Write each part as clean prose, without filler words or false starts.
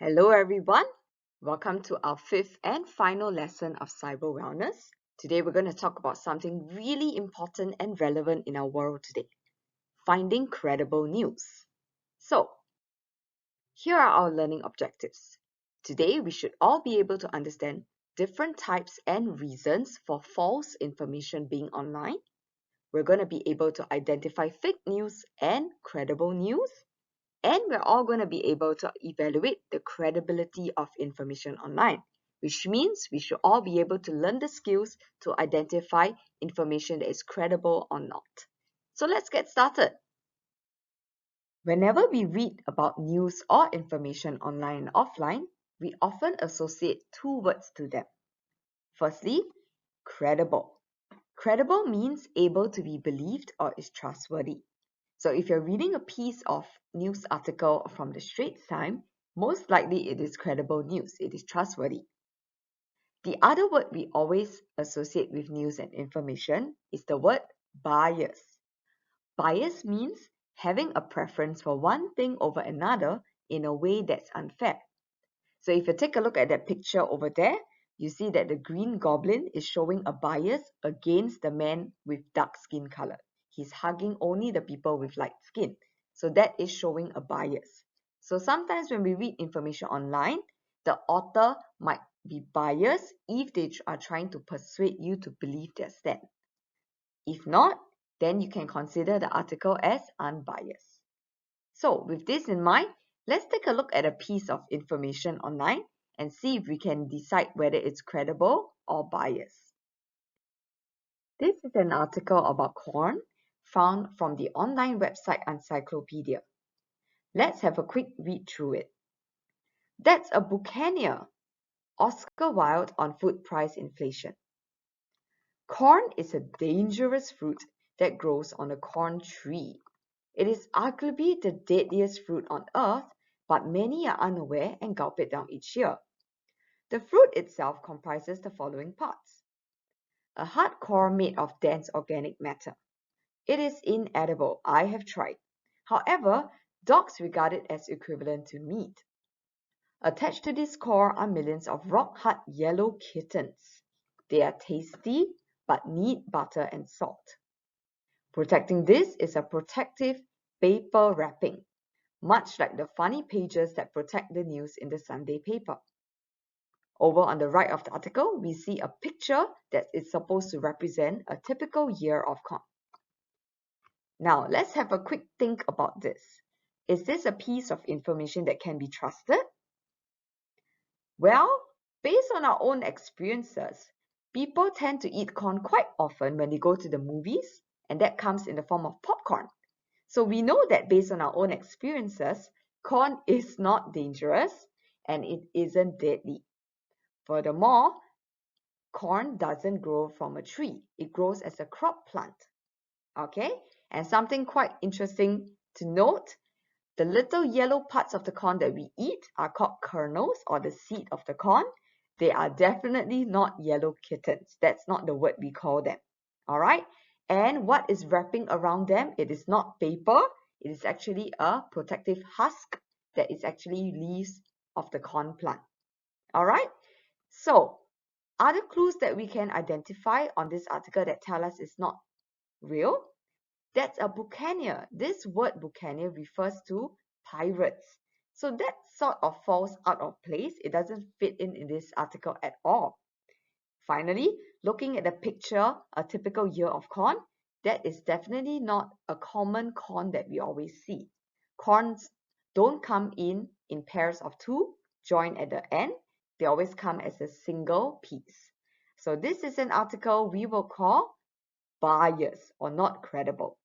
Hello everyone, welcome to our fifth and final lesson of cyber wellness. Today we're going to talk about something really important and relevant in our world today, finding credible news. So, here are our learning objectives. Today we should all be able to understand different types and reasons for false information being online. We're going to be able to identify fake news and credible news. And we're all going to be able to evaluate the credibility of information online, which means we should all be able to learn the skills to identify information that is credible or not. So let's get started. Whenever we read about news or information online and offline, we often associate two words to them. Firstly, credible. Credible means able to be believed or is trustworthy. So if you're reading a piece of news article from the Straits Times, most likely it is credible news, it is trustworthy. The other word we always associate with news and information is the word bias. Bias means having a preference for one thing over another in a way that's unfair. So if you take a look at that picture over there, you see that the Green Goblin is showing a bias against the man with dark skin color. He's hugging only the people with light skin. So that is showing a bias. So sometimes when we read information online, the author might be biased if they are trying to persuade you to believe their stand. If not, then you can consider the article as unbiased. So with this in mind, let's take a look at a piece of information online and see if we can decide whether it's credible or biased. This is an article about corn found from the online website Encyclopedia. Let's have a quick read through it. That's a buccaneer. Oscar Wilde on food price inflation. Corn is a dangerous fruit that grows on a corn tree. It is arguably the deadliest fruit on earth, but many are unaware and gulp it down each year. The fruit itself comprises the following parts. A hard core made of dense organic matter. It is inedible, I have tried. However, dogs regard it as equivalent to meat. Attached to this core are millions of rock-hard yellow kittens. They are tasty, but need butter and salt. Protecting this is a protective paper wrapping, much like the funny pages that protect the news in the Sunday paper. Over on the right of the article, we see a picture that is supposed to represent a typical year of corn. Now, let's have a quick think about this. Is this a piece of information that can be trusted? Well, based on our own experiences, people tend to eat corn quite often when they go to the movies, and that comes in the form of popcorn. So we know that based on our own experiences, corn is not dangerous and it isn't deadly. Furthermore, corn doesn't grow from a tree. It grows as a crop plant. Okay? And something quite interesting to note, the little yellow parts of the corn that we eat are called kernels or the seed of the corn. They are definitely not yellow kittens. That's not the word we call them. All right? And what is wrapping around them? It is not paper. It is actually a protective husk that is actually leaves of the corn plant. All right? So, other clues that we can identify on this article that tell us it's not real, that's a buccaneer. This word buccaneer refers to pirates. So that sort of falls out of place. It doesn't fit in this article at all. Finally, looking at the picture, a typical year of corn, that is definitely not a common corn that we always see. Corns don't come in pairs of two, joined at the end. They always come as a single piece. So this is an article we will call biased or not credible.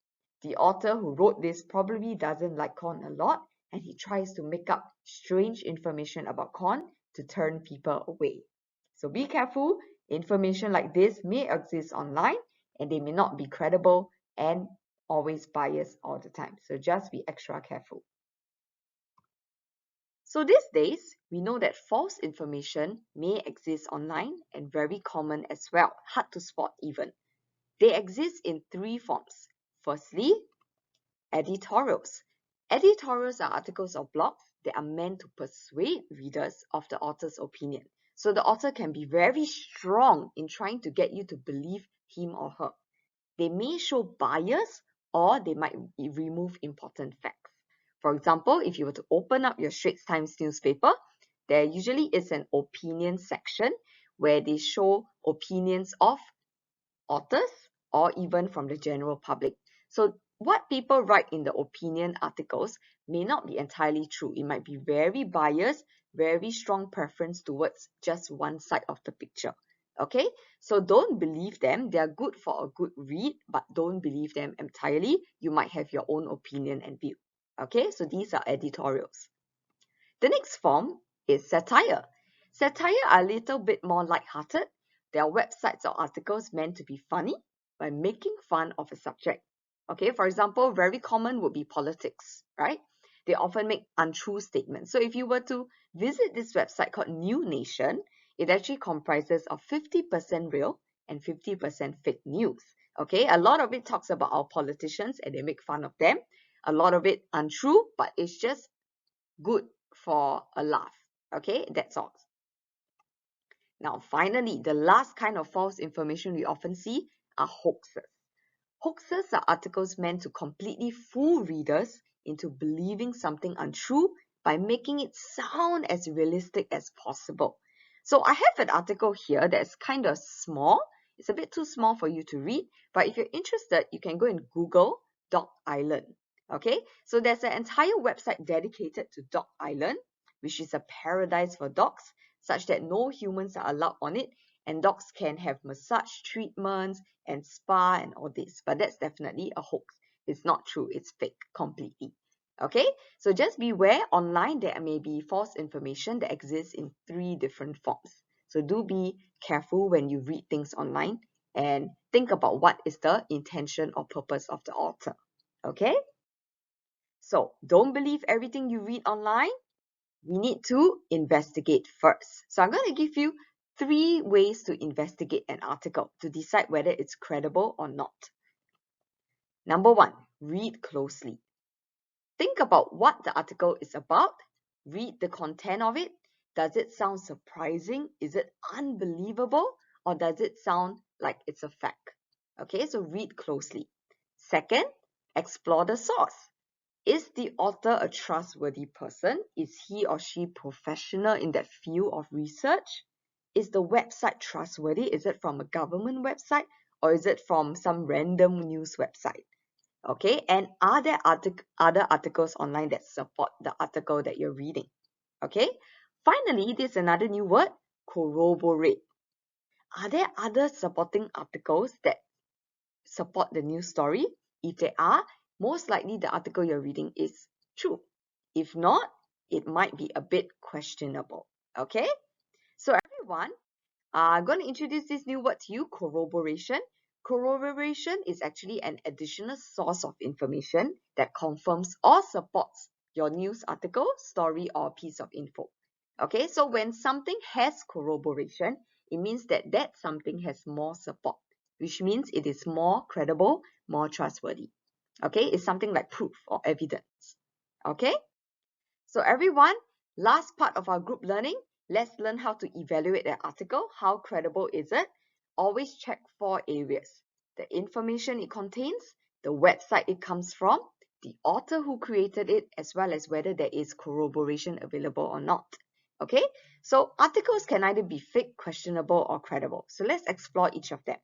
The author who wrote this probably doesn't like corn a lot, and he tries to make up strange information about corn to turn people away. So be careful, information like this may exist online and they may not be credible and always biased all the time. So just be extra careful. So these days, we know that false information may exist online and very common as well, hard to spot even. They exist in three forms. Firstly, editorials. Editorials are articles or blogs that are meant to persuade readers of the author's opinion. So the author can be very strong in trying to get you to believe him or her. They may show bias or they might remove important facts. For example, if you were to open up your Straits Times newspaper, there usually is an opinion section where they show opinions of authors or even from the general public. So what people write in the opinion articles may not be entirely true. It might be very biased, very strong preference towards just one side of the picture. Okay, so don't believe them. They are good for a good read, but don't believe them entirely. You might have your own opinion and view. Okay, so these are editorials. The next form is satire. Satire are a little bit more lighthearted. They are websites or articles meant to be funny by making fun of a subject. Okay, for example, very common would be politics, right? They often make untrue statements. So if you were to visit this website called New Nation, it actually comprises of 50% real and 50% fake news. Okay, a lot of it talks about our politicians and they make fun of them. A lot of it untrue, but it's just good for a laugh. Okay, that's all. Now, finally, the last kind of false information we often see are hoaxes. Hoaxes are articles meant to completely fool readers into believing something untrue by making it sound as realistic as possible. So I have an article here that's kind of small. It's a bit too small for you to read, but if you're interested, you can go and Google Dog Island. Okay, so there's an entire website dedicated to Dog Island, which is a paradise for dogs, such that no humans are allowed on it, and dogs can have massage treatments and spa and all this. But that's definitely a hoax. It's not true. It's fake completely. Okay, so just beware, online there may be false information that exists in 3 different forms. So do be careful when you read things online and think about what is the intention or purpose of the author. Okay, so don't believe everything you read online. We need to investigate first. So I'm going to give you 3 ways to investigate an article to decide whether it's credible or not. Number 1, read closely. Think about what the article is about. Read the content of it. Does it sound surprising? Is it unbelievable? Or does it sound like it's a fact? Okay, so read closely. Second, explore the source. Is the author a trustworthy person? Is he or she professional in that field of research? Is the website trustworthy? Is it from a government website or is it from some random news website? Okay, and are there other articles online that support the article that you're reading? Okay, finally, there's another new word, corroborate. Are there other supporting articles that support the news story? If there are, most likely the article you're reading is true. If not, it might be a bit questionable. Okay, so everyone, I'm going to introduce this new word to you, corroboration. Corroboration is actually an additional source of information that confirms or supports your news article, story, or piece of info. Okay, so when something has corroboration, it means that that something has more support, which means it is more credible, more trustworthy. Okay, it's something like proof or evidence. Okay, so everyone, last part of our group learning, let's learn how to evaluate an article. How credible is it? Always check 4 areas: the information it contains, the website it comes from, the author who created it, as well as whether there is corroboration available or not. Okay, so articles can either be fake, questionable, or credible. So let's explore each of them.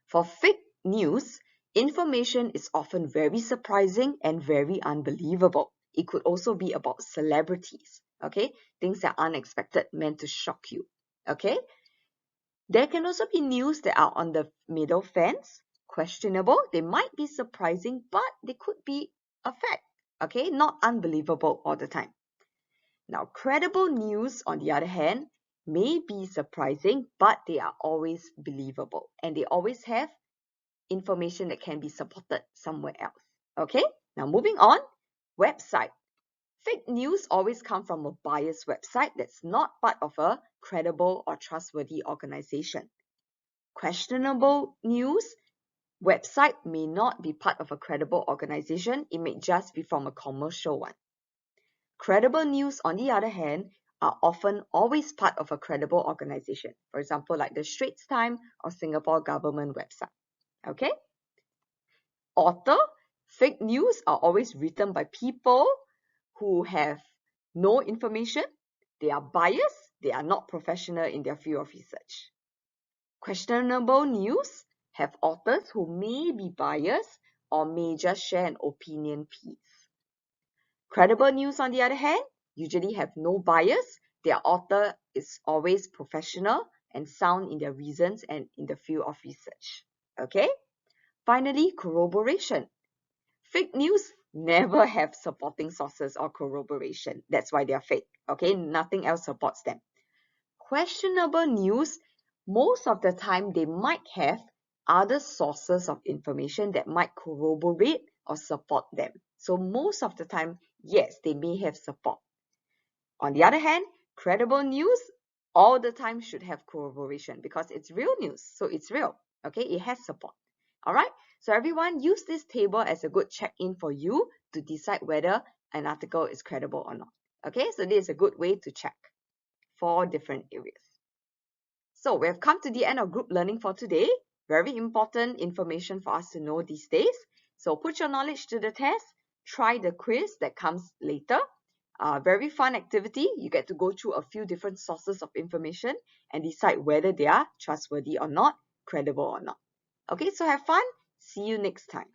For fake news, information is often very surprising and very unbelievable. It could also be about celebrities, okay? Things that are unexpected, meant to shock you, okay? There can also be news that are on the middle fence, questionable. They might be surprising, but they could be a fact, okay? Not unbelievable all the time. Now, credible news, on the other hand, may be surprising, but they are always believable, and they always have information that can be supported somewhere else. Okay, now moving on, website. Fake news always come from a biased website that's not part of a credible or trustworthy organization. Questionable news website may not be part of a credible organization. It may just be from a commercial one. Credible news, on the other hand, are often always part of a credible organization. For example, like the Straits Times or Singapore government website. Okay? Author, fake news are always written by people who have no information, they are biased, they are not professional in their field of research. Questionable news have authors who may be biased or may just share an opinion piece. Credible news, on the other hand, usually have no bias. Their author is always professional and sound in their reasons and in the field of research. Okay? Finally, corroboration. Fake news never have supporting sources or corroboration. That's why they are fake. Okay? Nothing else supports them. Questionable news, most of the time they might have other sources of information that might corroborate or support them. So most of the time, yes, they may have support. On the other hand, credible news all the time should have corroboration because it's real news. So it's real. Okay, it has support. All right. So everyone, use this table as a good check-in for you to decide whether an article is credible or not. Okay, so this is a good way to check 4 different areas. So we have come to the end of group learning for today. Very important information for us to know these days. So put your knowledge to the test. Try the quiz that comes later. Very fun activity. You get to go through a few different sources of information and decide whether they are trustworthy or not, credible or not. Okay, so have fun. See you next time.